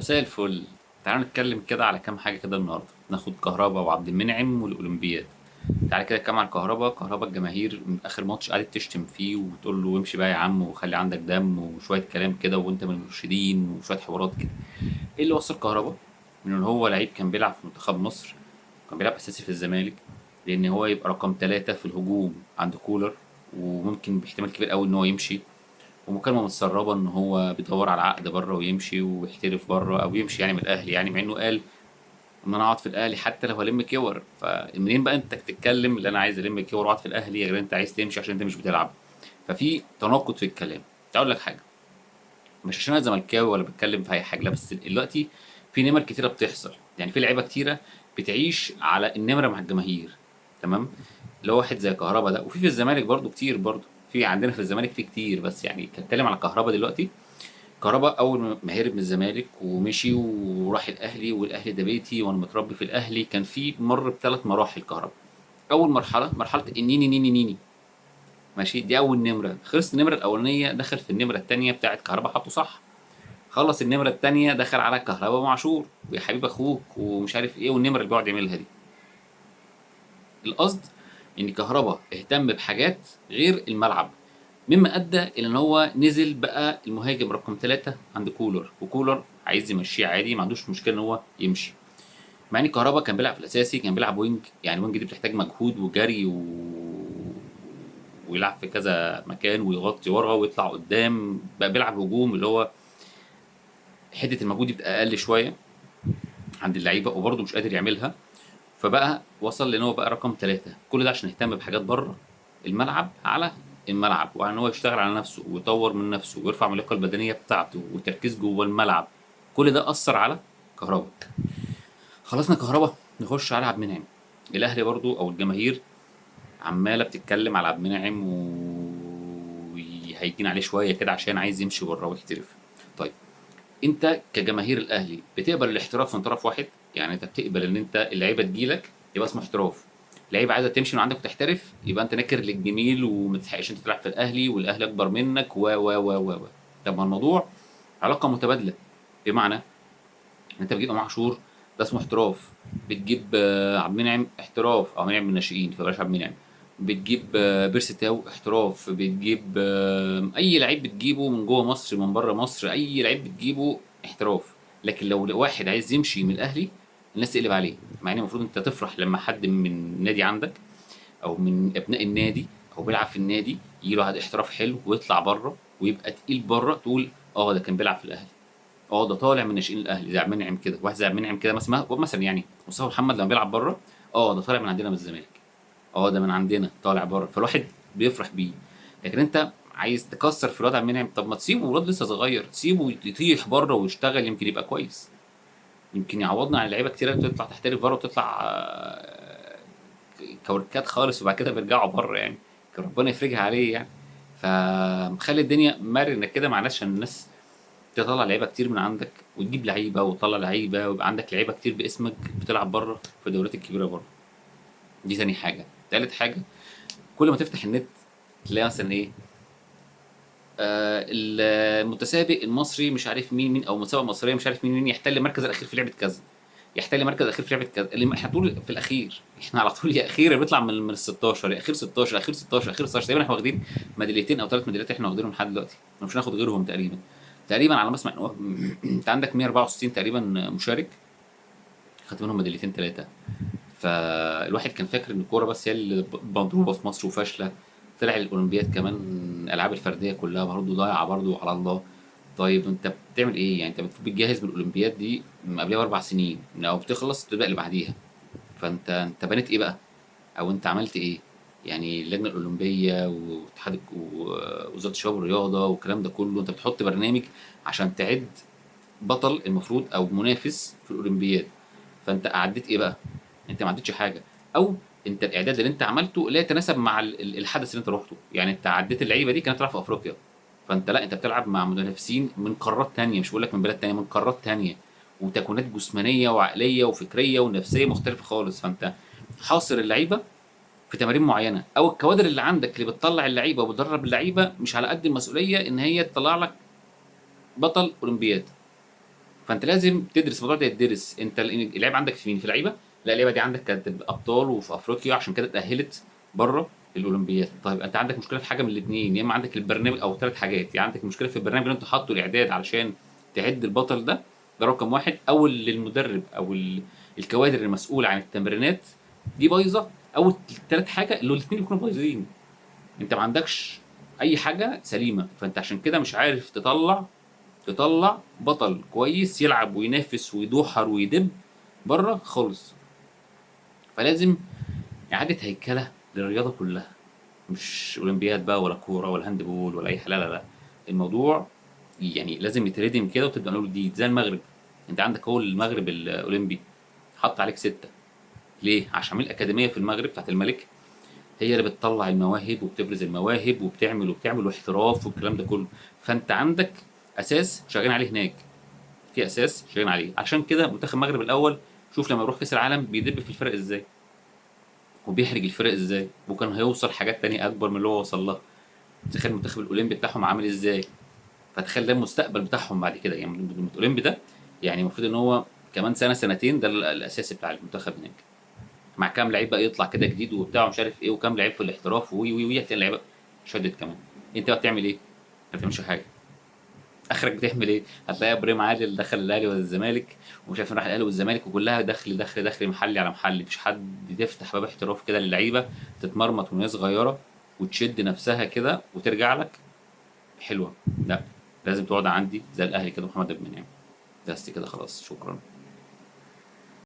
مساء الفل. تعالوا نتكلم كده على كام حاجة كده النهاردة، ناخد كهربا وعبد المنعم والأولمبياد. تعالى كده نتكلم على كهربا الجماهير من آخر ماتش قعدت تشتم فيه وتقول له امشي بقى يا عم وخلي عندك دم وشوية كلام كده وانت من المرشدين وشوية حوارات كده. ايه اللي وصل كهربا من ان هو لعيب كان بيلعب في منتخب مصر، كان بيلعب أساسي في الزمالك، لأن هو يبقى رقم 3 في الهجوم عند كولر، وممكن باحتمال كبير قوي ان هو يمشي، ومكالمة متسربة إن هو بيدور على عقد بره ويمشي ويحترف بره أو يمشي يعني من الأهلي، يعني مع إنه قال إن أنا أقعد في الأهلي حتى لو هلم كور. فمنين بقى أنت تتكلم اللي أنا عايز ألم كور وأقعد في الأهلي غير أنت عايز تمشي عشان أنت مش بتلعب؟ ففي تناقض في الكلام. أقول لك حاجة، مش عشان أنا زملكاوي ولا بتكلم في أي حاجة، لا، بس دلوقتي في نمر كتيرة بتحصل، يعني في لعيبة كتيرة بتعيش على النمرة مع الجماهير. تمام. اللي هو واحد زي كهربا ده، وفي الزمالك برضو كتير، برضو في عندنا في الزمالك في كتير، بس يعني بتكلم على كهربا دلوقتي. كهربا اول ما هرب من الزمالك ومشي وراح الاهلي، والاهلي ده بيتي وانا متربي في الاهلي، كان في مر بثلاث مراحل كهربا. اول مرحله النيني نيني نيني، ماشي، دي اول نمره، خلص النمره الاولانيه دخل في النمره الثانيه بتاعت كهربا حطه صح. خلص النمره الثانيه دخل على كهربا معشور ويا حبيب اخوك ومش عارف ايه، والنمره اللي بيقعد يعملها دي. القصد ان كهربا اهتم بحاجات غير الملعب، مما ادى الى ان هو نزل بقى المهاجم رقم ثلاثة عند كولر، وكولر عايز يمشيه عادي، ما عندوش مشكله ان هو يمشي. مع ان كهربا كان بيلعب في الاساسي، كان بيلعب وينج، يعني وينج دي بتحتاج مجهود وجري ويلعب في كذا مكان ويغطي ورا ويطلع قدام، بقى بيلعب هجوم اللي هو حته المجهود دي بتبقى اقل شويه عند اللعيبه، وبرضه مش قادر يعملها. فبقى وصل لان هو بقى رقم ثلاثة، كل ده عشان يهتم بحاجات بره الملعب على الملعب، وان هو يشتغل على نفسه ويطور من نفسه ويرفع من اللياقه البدنيه بتاعته وتركيز جوه الملعب. كل ده اثر على كهربا. خلصنا كهربا، نخش على عبد المنعم. الاهلي برضو او الجماهير عماله بتتكلم على عبد المنعم وهيجين عليه شويه كده عشان عايز يمشي بره ويحترف. طيب، انت كجماهير الاهلي بتقبل الاحتراف من طرف واحد؟ يعني انت بتقبل ان انت اللعيبه تجيلك يبقى اسمه احتراف، لعيبه عايزه تمشي من عندك وتحترف يبقى انت ناكر للجميل وما تستحقش انت تلعب في الاهلي والاهلي اكبر منك و. طب ما الموضوع علاقه متبادله، بمعنى انت بتجيب امام عاشور، ده اسمه احتراف. بتجيب عبد المنعم احتراف، او عبد المنعم من الناشئين فبلاش عبد المنعم. بتجيب بيرسي تاو احتراف. بتجيب اي لعيب بتجيبه من جوه مصر من بره مصر، اي لعيب بتجيبه احتراف. لكن لو واحد عايز يمشي من الاهلي الناس تقلب عليه، مع ان المفروض انت تفرح لما حد من نادي عندك او من ابناء النادي او بيلعب في النادي يجي له واحد احتراف حلو ويطلع بره ويبقى تقيل بره، تقول اه ده كان بيلعب في الاهلي، اه ده طالع من ناشئين الاهلي زي عبد المنعم كده. واحد زي عبد المنعم كده مثلا يعني مصطفى محمد لما بيلعب بره، اه ده طالع من عندنا من الزمالك، اه ده من عندنا طالع بره، فالواحد بيفرح بيه. لكن انت عايز تكسر في الواد عبد المنعم، طب ما تسيبه، الواد لسه صغير، سيبه يطيح بره ويشتغل يمكن يبقى كويس، يمكن يعوضنا عن لعيبه كتيره بتطلع تحترف بره وتطلع كوركات خالص وبعد كده بيرجعوا بره يعني. كان ربنا يفرجها عليه يعني. فمخلي الدنيا مرنه كده مع الناس عشان الناس تطلع لعيبه كتير من عندك وتجيب لعيبه وتطلع لعيبه ويبقى عندك لعيبه كتير باسمك بتلعب بره في الدوريات الكبيره بره. دي تاني حاجه. تالت حاجه، كل ما تفتح النت تلاقي مثلا ايه، المتسابق المصري مش عارف مين مين، او المتسابقه المصريه مش عارف مين مين يحتل المركز الاخير في لعبه كذا، يحتل المركز الاخير في لعبه كذا، اللي احنا طول في الاخير، احنا على طول يا اخير يا بيطلع من ال 16، يا اخير 16، اخير 16، اخير 16. تقريبا احنا واخدين ميداليتين او ثلاث ميداليات احنا واخدينهم لحد دلوقتي، مش هناخد غيرهم تقريبا. تقريبا على ما اسمع إن انت عندك 164 تقريبا مشارك، خدت منهم ميداليتين ثلاثه. فالواحد كان فاكر ان الكوره بس هي اللي مضروبه في مصر وفاشله، طلع الاولمبياد كمان الالعاب الفرديه كلها برضه ضايعه برضه على الله. طيب انت بتعمل ايه يعني؟ انت بتجهز من الاولمبياد دي من قبلها باربع سنين، لو بتخلص تبدا اللي بعديها. فانت بنيت ايه بقى؟ او انت عملت ايه؟ يعني اللجنه الاولمبيه واتحاد ووزاره الشباب والرياضه والكلام ده كله، انت بتحط برنامج عشان تعد بطل المفروض او منافس في الاولمبياد. فانت اعديت ايه بقى؟ انت ما عدتش حاجه. او انت الاعداد اللي انت عملته لا يتناسب مع الحدث اللي انت روحته، يعني انت عديت اللعيبه دي كانت بتلعب في افريقيا، فانت لا، انت بتلعب مع منافسين من قارات تانية، مش بقول لك من بلاد تانية، من قارات تانية، وتكوينات جسمانيه وعقليه وفكريه ونفسيه مختلفه خالص. فانت حاصر اللعيبه في تمارين معينه، او الكوادر اللي عندك اللي بتطلع اللعيبه وبتدرب اللعيبه مش على قد المسؤوليه ان هي تطلع لك بطل اولمبياد. فانت لازم تدرس الموضوع ده، يدرس انت اللعيبه عندك في مين، في لعيبه، لا اللعيبه دي عندك كانت ابطال وفي افريقيا عشان كده اتاهلت بره الاولمبياد. طيب انت عندك مشكله في حاجه من الاثنين، يا اما عندك البرنامج او ثلاث حاجات، يعني عندك مشكله في البرنامج اللي انت حاطه الاعداد علشان تعد البطل ده، ده رقم واحد، او المدرب او الكوادر المسؤوله عن التمرينات دي بايظه، او الثلاث حاجه اللي الاثنين يكونوا بايظين. انت ما عندكش اي حاجه سليمه، فانت عشان كده مش عارف تطلع بطل كويس يلعب وينافس ويدوحر ويدب بره خالص. فلازم اعاده هيكله للرياضه كلها، مش اولمبياد بقى ولا كوره ولا هاند بول ولا اي حاجه، لا لا لا. الموضوع يعني لازم يتردم كده وتبدا من اول جديد زي المغرب. انت عندك هو المغرب الاولمبي حط عليك ستة، ليه؟ عشان عامل اكاديميه في المغرب بتاعت الملك، هي اللي بتطلع المواهب وبتبرز المواهب وبتعمل واحتراف والكلام ده كله. فانت عندك اساس شغالين عليه هناك، في اساس شغالين عليه. عشان كده منتخب المغرب الاول، شوف لما يروح كاس العالم بيدب في الفرق ازاي وبيحرج الفرق ازاي، وكان هيوصل حاجات تانية اكبر من اللي هو وصل لها. تخيل المنتخب الاولمبي بتاعهم عامل ازاي، فتخيل ده المستقبل بتاعهم بعد كده. يعني الاولمبي ده يعني المفروض ان هو كمان سنه سنتين ده الاساسي بتاع المنتخب هناك، مع كام لعيب بقى يطلع كده جديد وبتاع ومش عارف ايه، وكام لعيب في الاحتراف وي وي وي، هتلاقي اللعيبه شدت كمان. انت بقى بتعمل ايه؟ ما بتعملش حاجه. اخرك بتعمل ايه؟ هتلاقي ابراهيم عادل دخل الاهلي والزمالك، ومش عارف راح الاهلي والزمالك، وكلها دخل محلي على محلي، مفيش حد يفتح باب احتراف كده للعيبه تتمرمط وهي صغيره وتشد نفسها كده وترجع لك حلوه. لا، لازم تقعد عندي زي الاهلي كده محمد بن منعم. بس كده خلاص، شكرا.